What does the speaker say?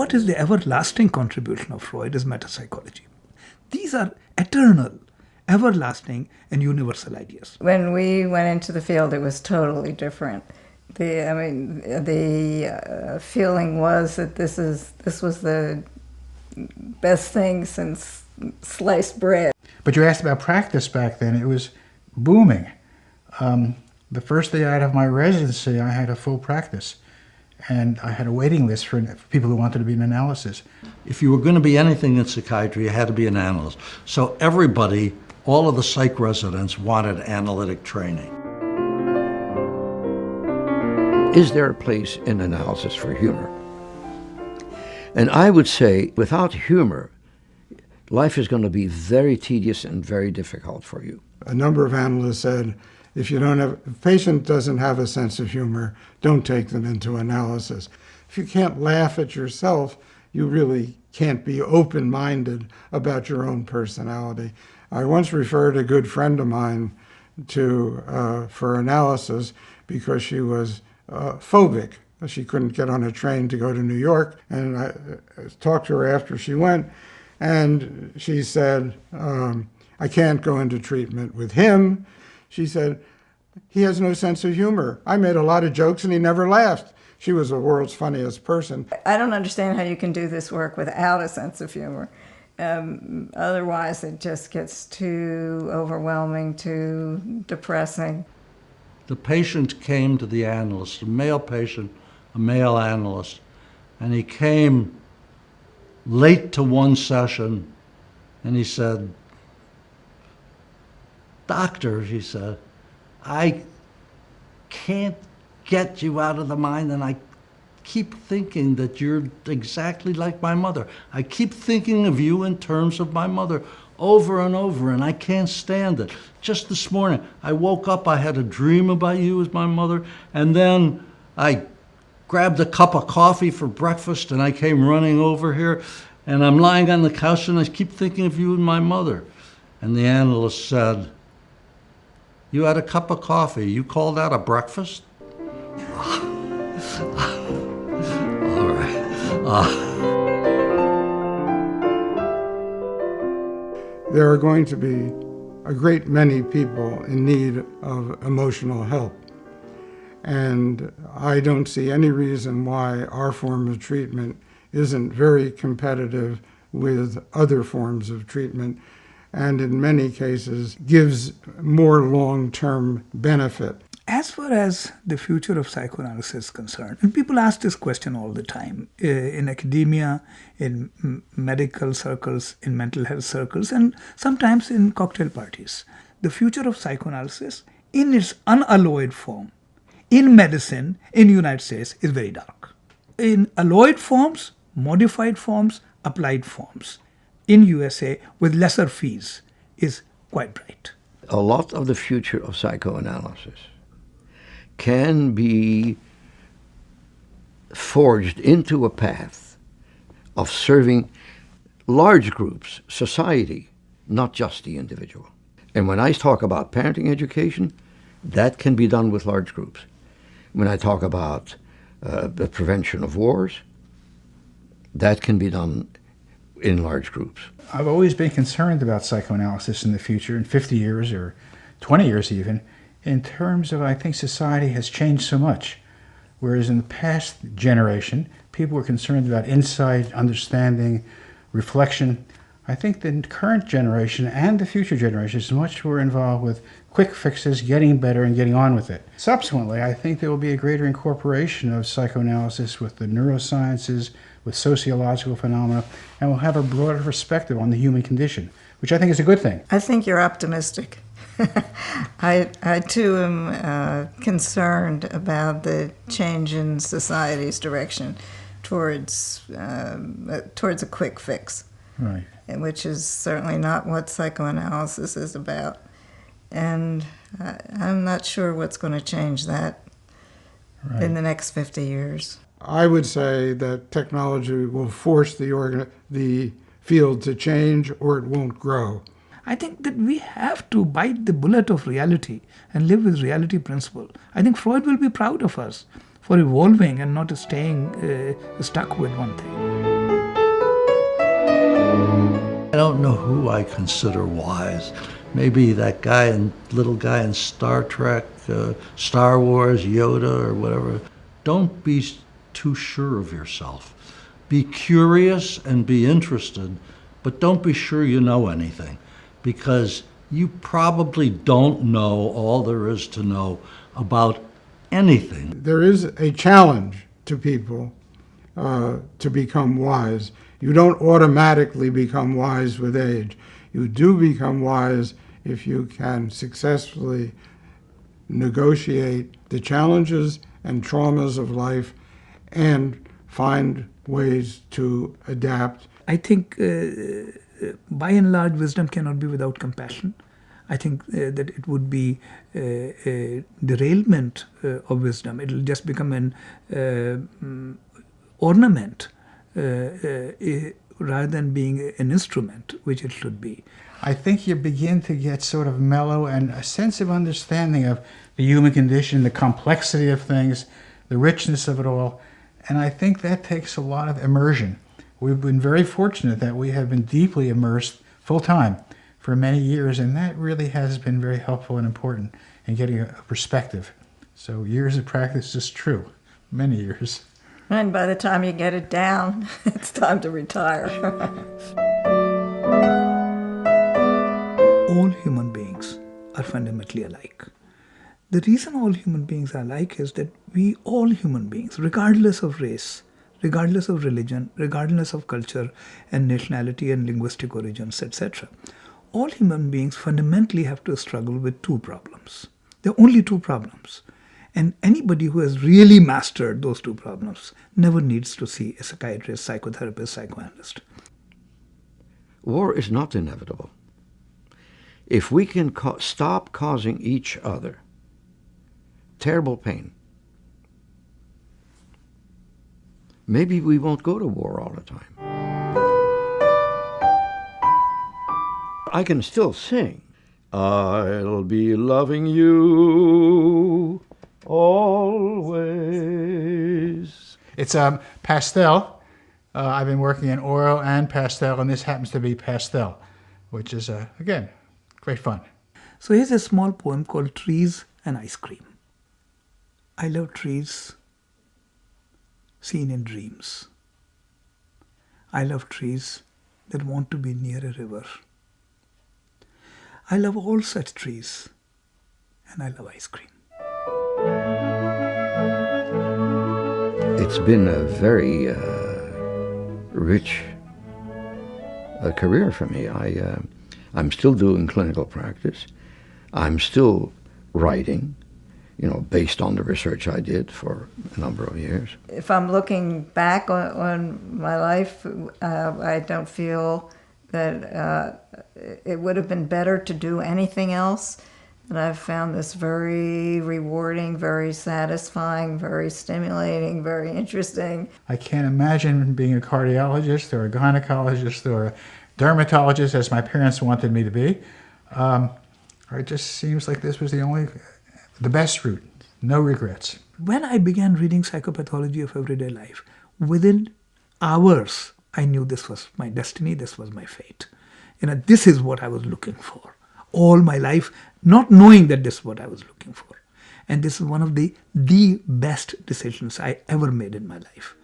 what is the everlasting contribution of Freud is metapsychology. These are eternal, everlasting, and universal ideas. When we went into the field, it was totally different. The feeling was that this was the best thing since sliced bread. But you asked about practice back then. It was booming. The first day out of my residency, I had a full practice. And I had a waiting list for people who wanted to be an analyst. If you were going to be anything in psychiatry, you had to be an analyst. So everybody, all of the psych residents, wanted analytic training. Is there a place in analysis for humor? And I would say, without humor, life is going to be very tedious and very difficult for you. A number of analysts said, if a patient doesn't have a sense of humor, don't take them into analysis. If you can't laugh at yourself, you really can't be open-minded about your own personality. I once referred a good friend of mine for analysis because she was phobic. She couldn't get on a train to go to New York, and I talked to her after she went, and she said, I can't go into treatment with him. She said, he has no sense of humor. I made a lot of jokes and he never laughed. She was the world's funniest person. I don't understand how you can do this work without a sense of humor. Otherwise, it just gets too overwhelming, too depressing. The patient came to the analyst, a male patient, a male analyst, and he came late to one session, and he said, "Doctor," he said, "I can't get you out of the mind, and I keep thinking that you're exactly like my mother. I keep thinking of you in terms of my mother over and over, and I can't stand it. Just this morning, I woke up, I had a dream about you as my mother, and then I grabbed a cup of coffee for breakfast, and I came running over here, and I'm lying on the couch, and I keep thinking of you and my mother." And the analyst said, "You had a cup of coffee. You call that a breakfast?" All right. There are going to be a great many people in need of emotional help. And I don't see any reason why our form of treatment isn't very competitive with other forms of treatment, and in many cases gives more long-term benefit. As far as the future of psychoanalysis is concerned, and people ask this question all the time, in academia, in medical circles, in mental health circles, and sometimes in cocktail parties. The future of psychoanalysis, in its unalloyed form, in medicine, in the United States, is very dark. In alloyed forms, modified forms, applied forms, in USA, with lesser fees, is quite bright. A lot of the future of psychoanalysis can be forged into a path of serving large groups, society, not just the individual. And when I talk about parenting education, that can be done with large groups. When I talk about the prevention of wars, that can be done in large groups. I've always been concerned about psychoanalysis in the future, in 50 years or 20 years even, in terms of, I think society has changed so much. Whereas in the past generation, people were concerned about insight, understanding, reflection. I think the current generation and the future generation is much more involved with quick fixes, getting better and getting on with it. Subsequently, I think there will be a greater incorporation of psychoanalysis with the neurosciences, with sociological phenomena, and we'll have a broader perspective on the human condition, which I think is a good thing. I think you're optimistic. I too am concerned about the change in society's direction towards a quick fix, Right. Which is certainly not what psychoanalysis is about. And I'm not sure what's going to change that in the next 50 years. I would say that technology will force the field to change, or it won't grow. I think that we have to bite the bullet of reality and live with reality principle. I think Freud will be proud of us for evolving and not staying stuck with one thing. I don't know who I consider wise. Maybe that little guy in Star Trek, Star Wars, Yoda, or whatever. Don't be too sure of yourself. Be curious and be interested, but don't be sure you know anything, because you probably don't know all there is to know about anything. There is a challenge to people to become wise. You don't automatically become wise with age. You do become wise if you can successfully negotiate the challenges and traumas of life and find ways to adapt. I think by and large, wisdom cannot be without compassion. I think that it would be a derailment of wisdom. It will just become an ornament rather than being an instrument, which it should be. I think you begin to get sort of mellow and a sense of understanding of the human condition, the complexity of things, the richness of it all. And I think that takes a lot of immersion. We've been very fortunate that we have been deeply immersed full time for many years, and that really has been very helpful and important in getting a perspective. So years of practice is true, many years. And by the time you get it down, it's time to retire. All human beings are fundamentally alike. The reason all human beings are alike is that we all human beings, regardless of race, regardless of religion, regardless of culture and nationality and linguistic origins, etc., all human beings fundamentally have to struggle with two problems. There are only two problems. And anybody who has really mastered those two problems never needs to see a psychiatrist, psychotherapist, psychoanalyst. War is not inevitable. If we can stop causing each other terrible pain, maybe we won't go to war all the time. I can still sing, I'll be loving you always. It's pastel. I've been working in oil and pastel, and this happens to be pastel, which is, again, great fun. So here's a small poem called Trees and Ice Cream. I love trees seen in dreams. I love trees that want to be near a river. I love all such trees, and I love ice cream. It's been a very rich career for me. I'm still doing clinical practice. I'm still writing, based on the research I did for a number of years. If I'm looking back on my life, I don't feel that it would have been better to do anything else. And I've found this very rewarding, very satisfying, very stimulating, very interesting. I can't imagine being a cardiologist or a gynecologist or a dermatologist, as my parents wanted me to be. It just seems like this was the best route. No regrets. When I began reading Psychopathology of Everyday Life, within hours, I knew this was my destiny, this was my fate. This is what I was looking for. All my life, not knowing that this is what I was looking for. And this is one of the best decisions I ever made in my life.